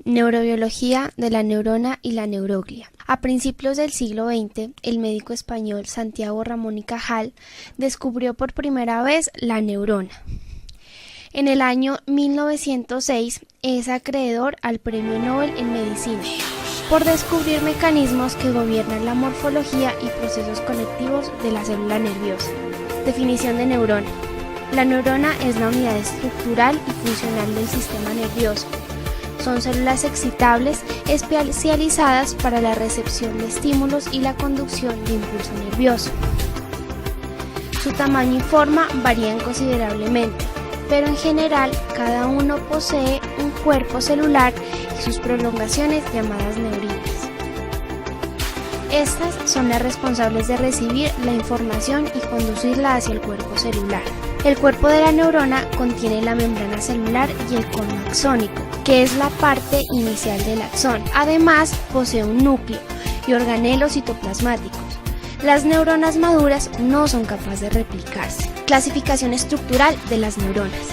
Neurobiología de la neurona y la neuroglia. A principios del siglo XX, el médico español Santiago Ramón y Cajal descubrió por primera vez la neurona. En el año 1906 es acreedor al Premio Nobel en Medicina por descubrir mecanismos que gobiernan la morfología y procesos conectivos de la célula nerviosa. Definición de neurona. La neurona es la unidad estructural y funcional del sistema nervioso. Son células excitables especializadas para la recepción de estímulos y la conducción de impulso nervioso. Su tamaño y forma varían considerablemente, pero en general cada uno posee un cuerpo celular y sus prolongaciones llamadas neuritas. Estas son las responsables de recibir la información y conducirla hacia el cuerpo celular. El cuerpo de la neurona contiene la membrana celular y el cono axónico, que es la parte inicial del axón. Además, posee un núcleo y organelos citoplasmáticos. Las neuronas maduras no son capaces de replicarse. Clasificación estructural de las neuronas.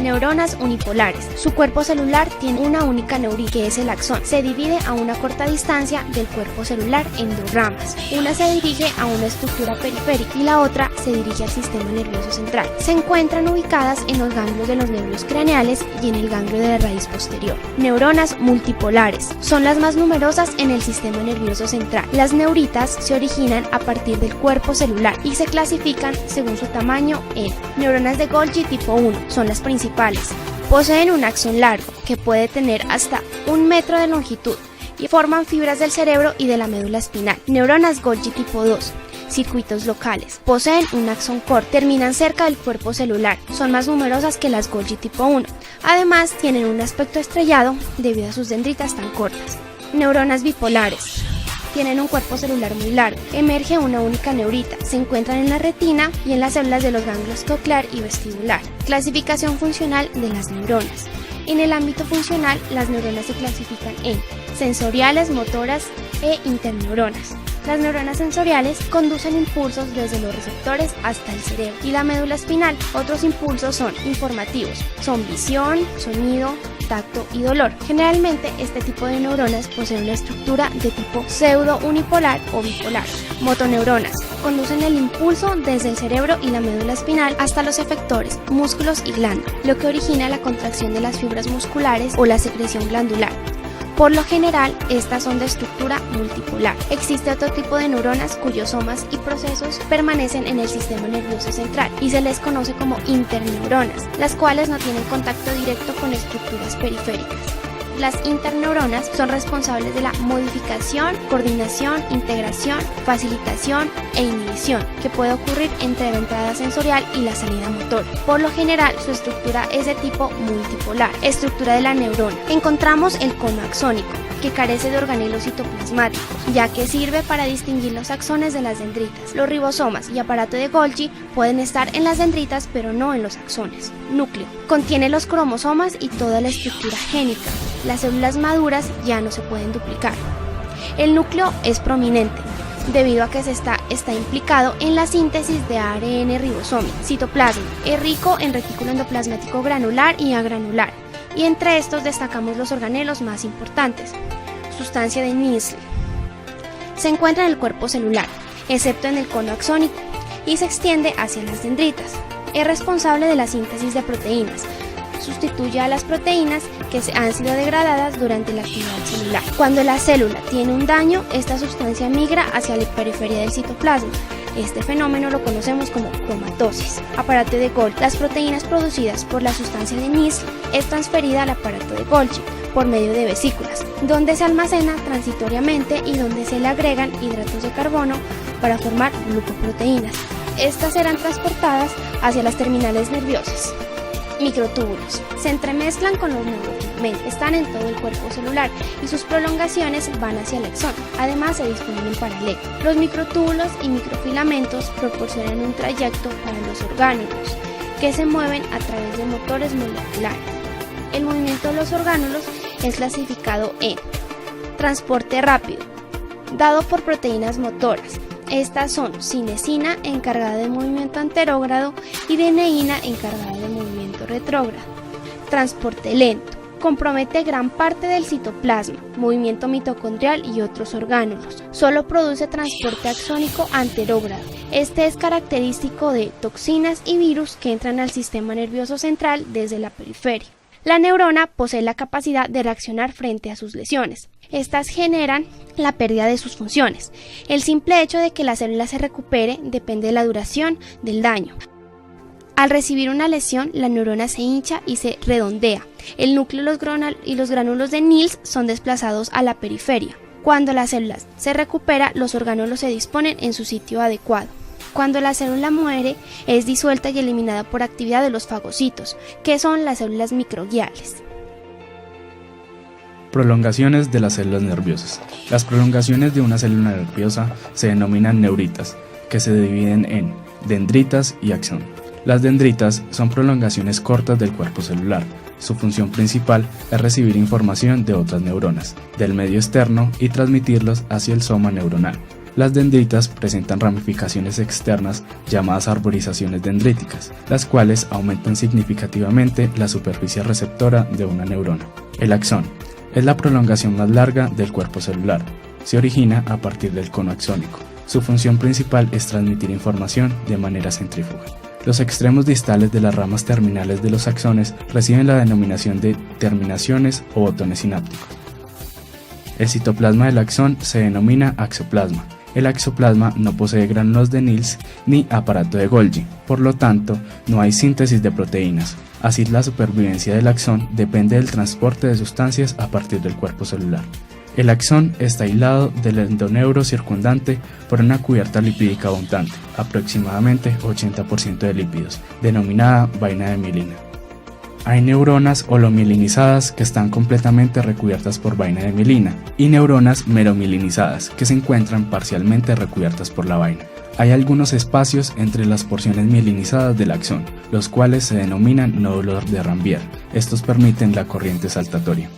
Neuronas unipolares. Su cuerpo celular tiene una única neurita, que es el axón. Se divide a una corta distancia del cuerpo celular en dos ramas. Una se dirige a una estructura periférica y la otra se dirige al sistema nervioso central. Se encuentran ubicadas en los ganglios de los nervios craneales y en el ganglio de la raíz posterior. Neuronas multipolares. Son las más numerosas en el sistema nervioso central. Las neuritas se originan a partir del cuerpo celular y se clasifican según su tamaño en neuronas de Golgi tipo 1. Son las principales. Poseen un axón largo que puede tener hasta 1 metro de longitud y forman fibras del cerebro y de la médula espinal. Neuronas Golgi tipo 2. Circuitos locales. Poseen un axón corto, terminan cerca del cuerpo celular. Son más numerosas que las Golgi tipo 1. Además, tienen un aspecto estrellado debido a sus dendritas tan cortas. Neuronas bipolares. Tienen un cuerpo celular muy largo. Emerge una única neurita. Se encuentran en la retina y en las células de los ganglios coclear y vestibular. Clasificación funcional de las neuronas. En el ámbito funcional, las neuronas se clasifican en sensoriales, motoras e interneuronas. Las neuronas sensoriales conducen impulsos desde los receptores hasta el cerebro y la médula espinal. Otros impulsos son informativos, son visión, sonido, tacto y dolor. Generalmente este tipo de neuronas poseen una estructura de tipo pseudo-unipolar o bipolar. Motoneuronas conducen el impulso desde el cerebro y la médula espinal hasta los efectores, músculos y glándulas, lo que origina la contracción de las fibras musculares o la secreción glandular. Por lo general, estas son de estructura multipolar. Existe otro tipo de neuronas cuyos somas y procesos permanecen en el sistema nervioso central y se les conoce como interneuronas, las cuales no tienen contacto directo con estructuras periféricas. Las interneuronas son responsables de la modificación, coordinación, integración, facilitación e inhibición, que puede ocurrir entre la entrada sensorial y la salida motora. Por lo general, su estructura es de tipo multipolar. Estructura de la neurona. Encontramos el cono axónico, que carece de organelos citoplasmáticos, ya que sirve para distinguir los axones de las dendritas. Los ribosomas y aparato de Golgi pueden estar en las dendritas, pero no en los axones. Núcleo. Contiene los cromosomas y toda la estructura génica. Las células maduras ya no se pueden duplicar. El núcleo es prominente, debido a que está implicado en la síntesis de ARN ribosómico. Citoplasma. Es rico en retículo endoplasmático granular y agranular, y entre estos destacamos los organelos más importantes. Sustancia de Nissl. Se encuentra en el cuerpo celular, excepto en el cono axónico, y se extiende hacia las dendritas. Es responsable de la síntesis de proteínas. Sustituye a las proteínas que han sido degradadas durante la actividad celular. Cuando la célula tiene un daño, esta sustancia migra hacia la periferia del citoplasma. Este fenómeno lo conocemos como cromatosis. Aparato de Golgi. Las proteínas producidas por la sustancia de Nissl es transferida al aparato de Golgi por medio de vesículas, donde se almacena transitoriamente y donde se le agregan hidratos de carbono para formar glucoproteínas. Estas serán transportadas hacia las terminales nerviosas. Microtúbulos. Se entremezclan con los neurofilamentos, están en todo el cuerpo celular y sus prolongaciones van hacia el axón. Además se disponen en paralelo. Los microtúbulos y microfilamentos proporcionan un trayecto para los orgánulos, que se mueven a través de motores moleculares. El movimiento de los orgánulos es clasificado en transporte rápido, dado por proteínas motoras. Estas son cinesina, encargada de movimiento anterógrado, y deneína, encargada de movimiento retrógrado. Transporte lento. Compromete gran parte del citoplasma, movimiento mitocondrial y otros orgánulos. Solo produce transporte axónico anterógrado. Este es característico de toxinas y virus que entran al sistema nervioso central desde la periferia. La neurona posee la capacidad de reaccionar frente a sus lesiones. Estas generan la pérdida de sus funciones. El simple hecho de que la célula se recupere depende de la duración del daño. Al recibir una lesión, la neurona se hincha y se redondea. El núcleo y los gránulos de Nils son desplazados a la periferia. Cuando la célula se recupera, los orgánulos se disponen en su sitio adecuado. Cuando la célula muere, es disuelta y eliminada por actividad de los fagocitos, que son las células microgliales. Prolongaciones de las células nerviosas. Las prolongaciones de una célula nerviosa se denominan neuritas, que se dividen en dendritas y axón. Las dendritas son prolongaciones cortas del cuerpo celular. Su función principal es recibir información de otras neuronas, del medio externo y transmitirlos hacia el soma neuronal. Las dendritas presentan ramificaciones externas llamadas arborizaciones dendríticas, las cuales aumentan significativamente la superficie receptora de una neurona. El axón es la prolongación más larga del cuerpo celular. Se origina a partir del cono axónico. Su función principal es transmitir información de manera centrífuga. Los extremos distales de las ramas terminales de los axones reciben la denominación de terminaciones o botones sinápticos. El citoplasma del axón se denomina axoplasma. El axoplasma no posee gránulos de Nils ni aparato de Golgi, por lo tanto, no hay síntesis de proteínas. Así, la supervivencia del axón depende del transporte de sustancias a partir del cuerpo celular. El axón está aislado del endoneuro circundante por una cubierta lipídica abundante, aproximadamente 80% de lípidos, denominada vaina de mielina. Hay neuronas holomielinizadas que están completamente recubiertas por vaina de mielina y neuronas meromielinizadas que se encuentran parcialmente recubiertas por la vaina. Hay algunos espacios entre las porciones mielinizadas del axón, los cuales se denominan nódulos de Ranvier. Estos permiten la corriente saltatoria.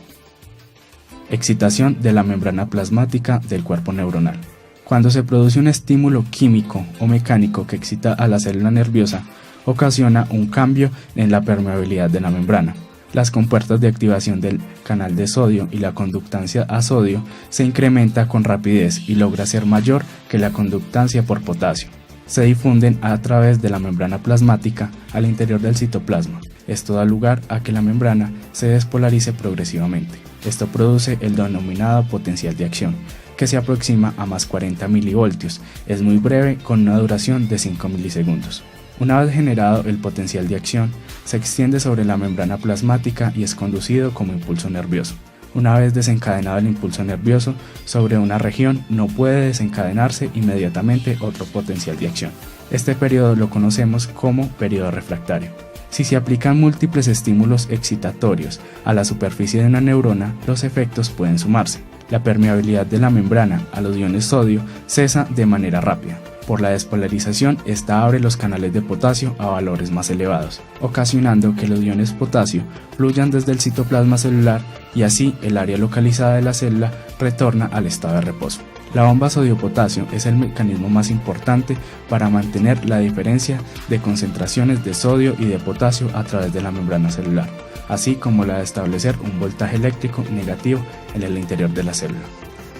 Excitación de la membrana plasmática del cuerpo neuronal. Cuando se produce un estímulo químico o mecánico que excita a la célula nerviosa, ocasiona un cambio en la permeabilidad de la membrana. Las compuertas de activación del canal de sodio y la conductancia a sodio se incrementa con rapidez y logra ser mayor que la conductancia por potasio. Se difunden a través de la membrana plasmática al interior del citoplasma. Esto da lugar a que la membrana se despolarice progresivamente. Esto produce el denominado potencial de acción, que se aproxima a más 40 milivoltios. Es muy breve, con una duración de 5 milisegundos. Una vez generado el potencial de acción, se extiende sobre la membrana plasmática y es conducido como impulso nervioso. Una vez desencadenado el impulso nervioso sobre una región, no puede desencadenarse inmediatamente otro potencial de acción. Este periodo lo conocemos como periodo refractario. Si se aplican múltiples estímulos excitatorios a la superficie de una neurona, los efectos pueden sumarse. La permeabilidad de la membrana a los iones sodio cesa de manera rápida. Por la despolarización, esta abre los canales de potasio a valores más elevados, ocasionando que los iones potasio fluyan desde el citoplasma celular y así el área localizada de la célula retorna al estado de reposo. La bomba sodio-potasio es el mecanismo más importante para mantener la diferencia de concentraciones de sodio y de potasio a través de la membrana celular, así como la de establecer un voltaje eléctrico negativo en el interior de la célula.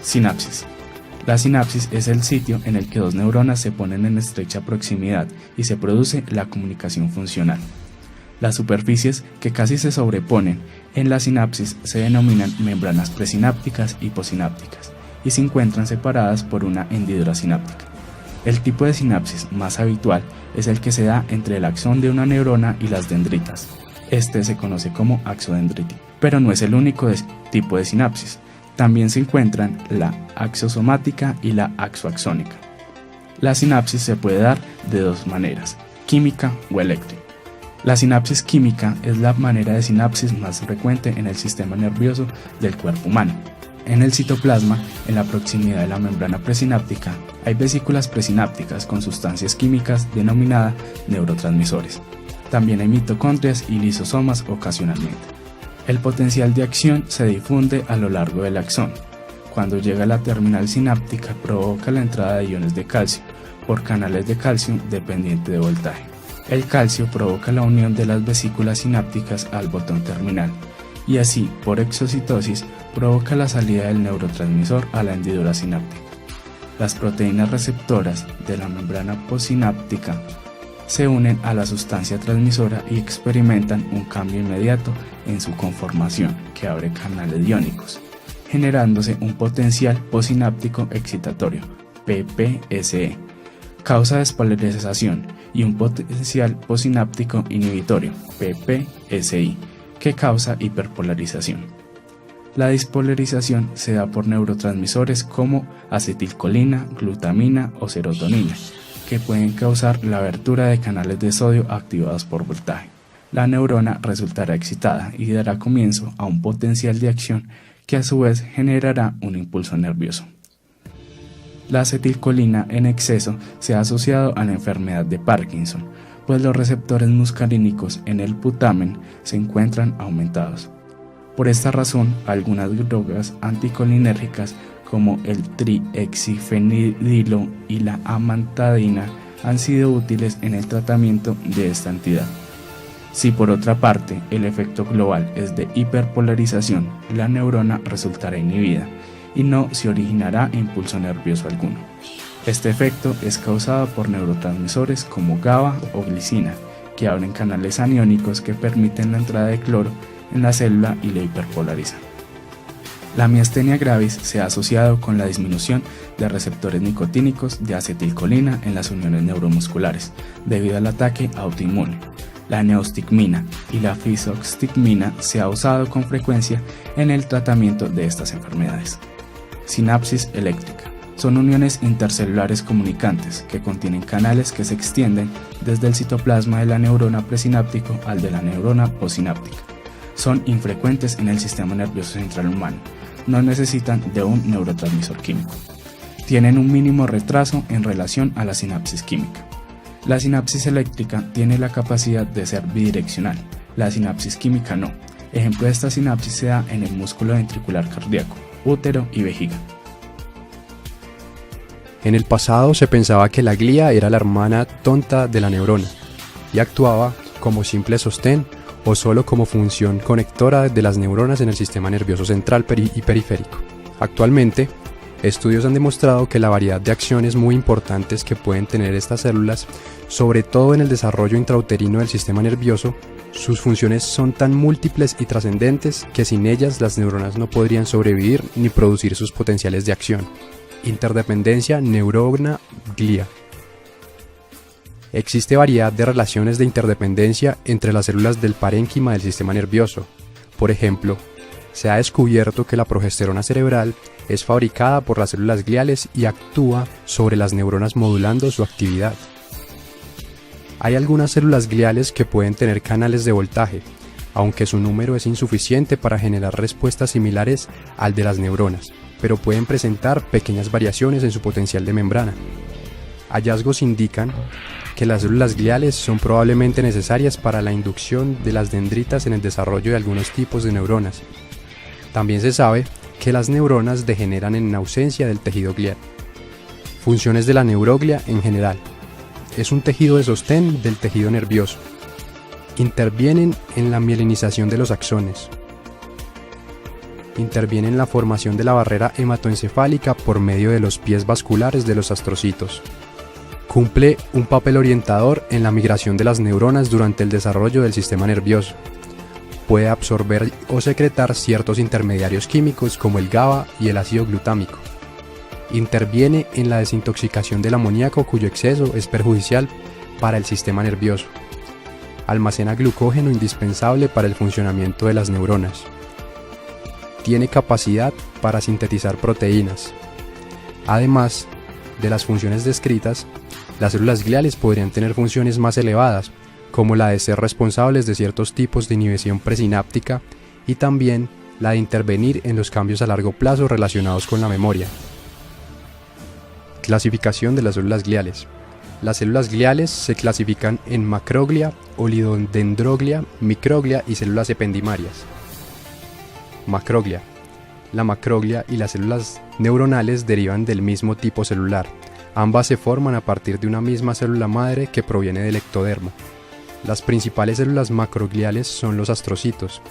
Sinapsis. La sinapsis es el sitio en el que dos neuronas se ponen en estrecha proximidad y se produce la comunicación funcional. Las superficies que casi se sobreponen en la sinapsis se denominan membranas presinápticas y posinápticas y se encuentran separadas por una hendidura sináptica. El tipo de sinapsis más habitual es el que se da entre el axón de una neurona y las dendritas. Este se conoce como axodendrítico, pero no es el único tipo de sinapsis. También se encuentran la axosomática y la axoaxónica. La sinapsis se puede dar de dos maneras, química o eléctrica. La sinapsis química es la manera de sinapsis más frecuente en el sistema nervioso del cuerpo humano. En el citoplasma, en la proximidad de la membrana presináptica, hay vesículas presinápticas con sustancias químicas denominadas neurotransmisores. También hay mitocondrias y lisosomas ocasionalmente. El potencial de acción se difunde a lo largo del axón. Cuando llega a la terminal sináptica, provoca la entrada de iones de calcio por canales de calcio dependiente de voltaje. El calcio provoca la unión de las vesículas sinápticas al botón terminal y así, por exocitosis, provoca la salida del neurotransmisor a la hendidura sináptica. Las proteínas receptoras de la membrana postsináptica se unen a la sustancia transmisora y experimentan un cambio inmediato en su conformación, que abre canales iónicos, generándose un potencial postsináptico excitatorio, PPSE, causa despolarización, y un potencial postsináptico inhibitorio, PPSI, que causa hiperpolarización. La despolarización se da por neurotransmisores como acetilcolina, glutamina o serotonina, que pueden causar la abertura de canales de sodio activados por voltaje. La neurona resultará excitada y dará comienzo a un potencial de acción que a su vez generará un impulso nervioso. La acetilcolina en exceso se ha asociado a la enfermedad de Parkinson, pues los receptores muscarínicos en el putamen se encuentran aumentados. Por esta razón, algunas drogas anticolinérgicas como el triexifenidilo y la amantadina han sido útiles en el tratamiento de esta entidad. Si por otra parte el efecto global es de hiperpolarización, la neurona resultará inhibida y no se originará impulso nervioso alguno. Este efecto es causado por neurotransmisores como GABA o glicina, que abren canales aniónicos que permiten la entrada de cloro en la célula y la hiperpolarizan. La miastenia gravis se ha asociado con la disminución de receptores nicotínicos de acetilcolina en las uniones neuromusculares, debido al ataque autoinmune. La neostigmina y la fisoxtigmina se ha usado con frecuencia en el tratamiento de estas enfermedades. Sinapsis eléctrica. Son uniones intercelulares comunicantes que contienen canales que se extienden desde el citoplasma de la neurona presináptico al de la neurona postsináptica. Son infrecuentes en el sistema nervioso central humano. No necesitan de un neurotransmisor químico. Tienen un mínimo retraso en relación a la sinapsis química. La sinapsis eléctrica tiene la capacidad de ser bidireccional, la sinapsis química no. Ejemplo de esta sinapsis se da en el músculo ventricular cardíaco, útero y vejiga. En el pasado se pensaba que la glía era la hermana tonta de la neurona y actuaba como simple sostén o solo como función conectora de las neuronas en el sistema nervioso central y periférico. Actualmente, estudios han demostrado que la variedad de acciones muy importantes que pueden tener estas células, sobre todo en el desarrollo intrauterino del sistema nervioso, sus funciones son tan múltiples y trascendentes que sin ellas las neuronas no podrían sobrevivir ni producir sus potenciales de acción. Interdependencia neurona-glía. Existe variedad de relaciones de interdependencia entre las células del parénquima del sistema nervioso. Por ejemplo, se ha descubierto que la progesterona cerebral es fabricada por las células gliales y actúa sobre las neuronas modulando su actividad. Hay algunas células gliales que pueden tener canales de voltaje, aunque su número es insuficiente para generar respuestas similares al de las neuronas, pero pueden presentar pequeñas variaciones en su potencial de membrana. Hallazgos indican que las células gliales son probablemente necesarias para la inducción de las dendritas en el desarrollo de algunos tipos de neuronas. También se sabe que las neuronas degeneran en ausencia del tejido glial. Funciones de la neuroglia en general. Es un tejido de sostén del tejido nervioso. Intervienen en la mielinización de los axones. Interviene en la formación de la barrera hematoencefálica por medio de los pies vasculares de los astrocitos. Cumple un papel orientador en la migración de las neuronas durante el desarrollo del sistema nervioso. Puede absorber o secretar ciertos intermediarios químicos como el GABA y el ácido glutámico. Interviene en la desintoxicación del amoníaco, cuyo exceso es perjudicial para el sistema nervioso. Almacena glucógeno indispensable para el funcionamiento de las neuronas. Tiene capacidad para sintetizar proteínas. Además de las funciones descritas, las células gliales podrían tener funciones más elevadas, como la de ser responsables de ciertos tipos de inhibición presináptica y también la de intervenir en los cambios a largo plazo relacionados con la memoria. Clasificación de las células gliales. Las células gliales se clasifican en macroglia, oligodendroglia, microglia y células ependimarias. Macroglia. La macroglia y las células neuronales derivan del mismo tipo celular. Ambas se forman a partir de una misma célula madre que proviene del ectodermo. Las principales células macrogliales son los astrocitos,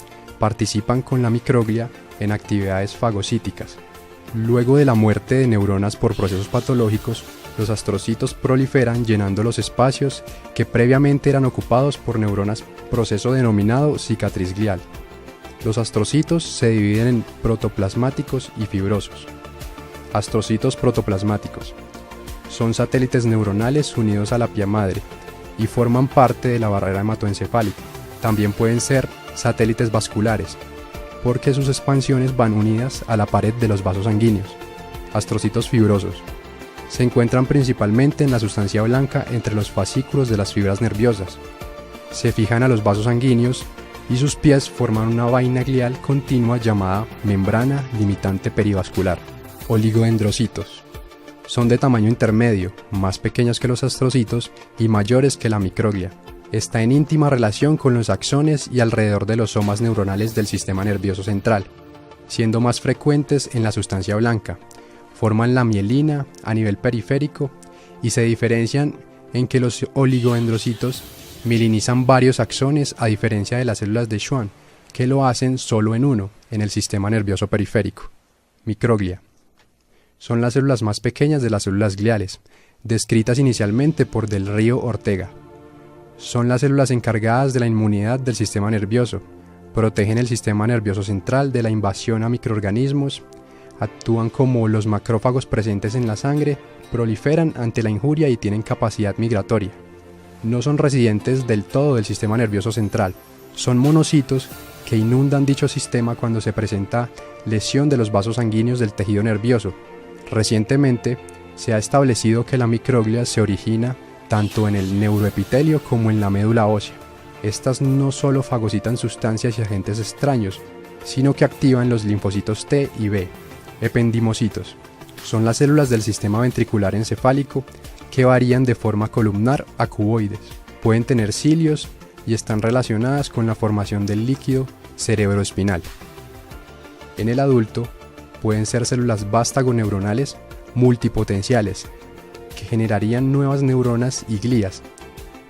participan con la microglia en actividades fagocíticas. Luego de la muerte de neuronas por procesos patológicos, los astrocitos proliferan llenando los espacios que previamente eran ocupados por neuronas, proceso denominado cicatriz glial. Los astrocitos se dividen en protoplasmáticos y fibrosos. Astrocitos protoplasmáticos son satélites neuronales unidos a la pía madre y forman parte de la barrera hematoencefálica. También pueden ser satélites vasculares, porque sus expansiones van unidas a la pared de los vasos sanguíneos. Astrocitos fibrosos se encuentran principalmente en la sustancia blanca entre los fascículos de las fibras nerviosas. Se fijan a los vasos sanguíneos y sus pies forman una vaina glial continua llamada membrana limitante perivascular. Oligodendrocitos son de tamaño intermedio, más pequeños que los astrocitos y mayores que la microglia. Está en íntima relación con los axones y alrededor de los somas neuronales del sistema nervioso central, siendo más frecuentes en la sustancia blanca. Forman la mielina a nivel periférico y se diferencian en que los oligodendrocitos mielinizan varios axones a diferencia de las células de Schwann, que lo hacen solo en uno, en el sistema nervioso periférico. Microglia son las células más pequeñas de las células gliales, descritas inicialmente por Del Río Ortega. Son las células encargadas de la inmunidad del sistema nervioso, protegen el sistema nervioso central de la invasión a microorganismos, actúan como los macrófagos presentes en la sangre, proliferan ante la injuria y tienen capacidad migratoria. No son residentes del todo del sistema nervioso central, son monocitos que inundan dicho sistema cuando se presenta lesión de los vasos sanguíneos del tejido nervioso. Recientemente se ha establecido que la microglia se origina tanto en el neuroepitelio como en la médula ósea. Estas no solo fagocitan sustancias y agentes extraños, sino que activan los linfocitos T y B. Ependimocitos son las células del sistema ventricular encefálico que varían de forma columnar a cuboides. Pueden tener cilios y están relacionadas con la formación del líquido cerebroespinal. En el adulto pueden ser células vástago-neuronales multipotenciales que generarían nuevas neuronas y glías.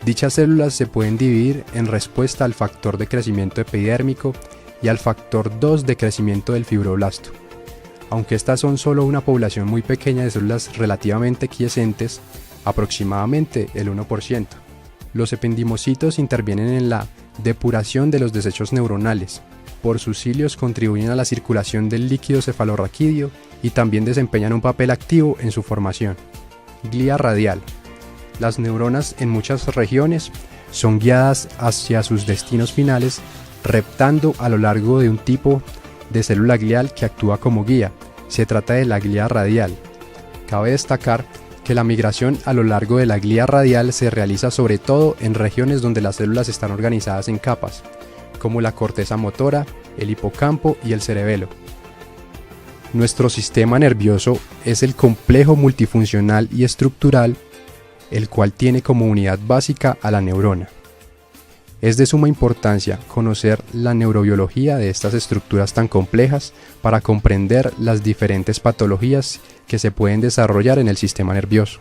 Dichas células se pueden dividir en respuesta al factor de crecimiento epidérmico y al factor 2 de crecimiento del fibroblasto. Aunque estas son solo una población muy pequeña de células relativamente quiescentes, aproximadamente el 1%. Los ependimocitos intervienen en la depuración de los desechos neuronales. Por sus cilios contribuyen a la circulación del líquido cefalorraquídeo y también desempeñan un papel activo en su formación. Glía radial. Las neuronas en muchas regiones son guiadas hacia sus destinos finales, reptando a lo largo de un tipo de célula glial que actúa como guía. Se trata de la glía radial. Cabe destacar que la migración a lo largo de la glía radial se realiza sobre todo en regiones donde las células están organizadas en capas, como la corteza motora, el hipocampo y el cerebelo. Nuestro sistema nervioso es el complejo multifuncional y estructural, el cual tiene como unidad básica a la neurona. Es de suma importancia conocer la neurobiología de estas estructuras tan complejas para comprender las diferentes patologías que se pueden desarrollar en el sistema nervioso.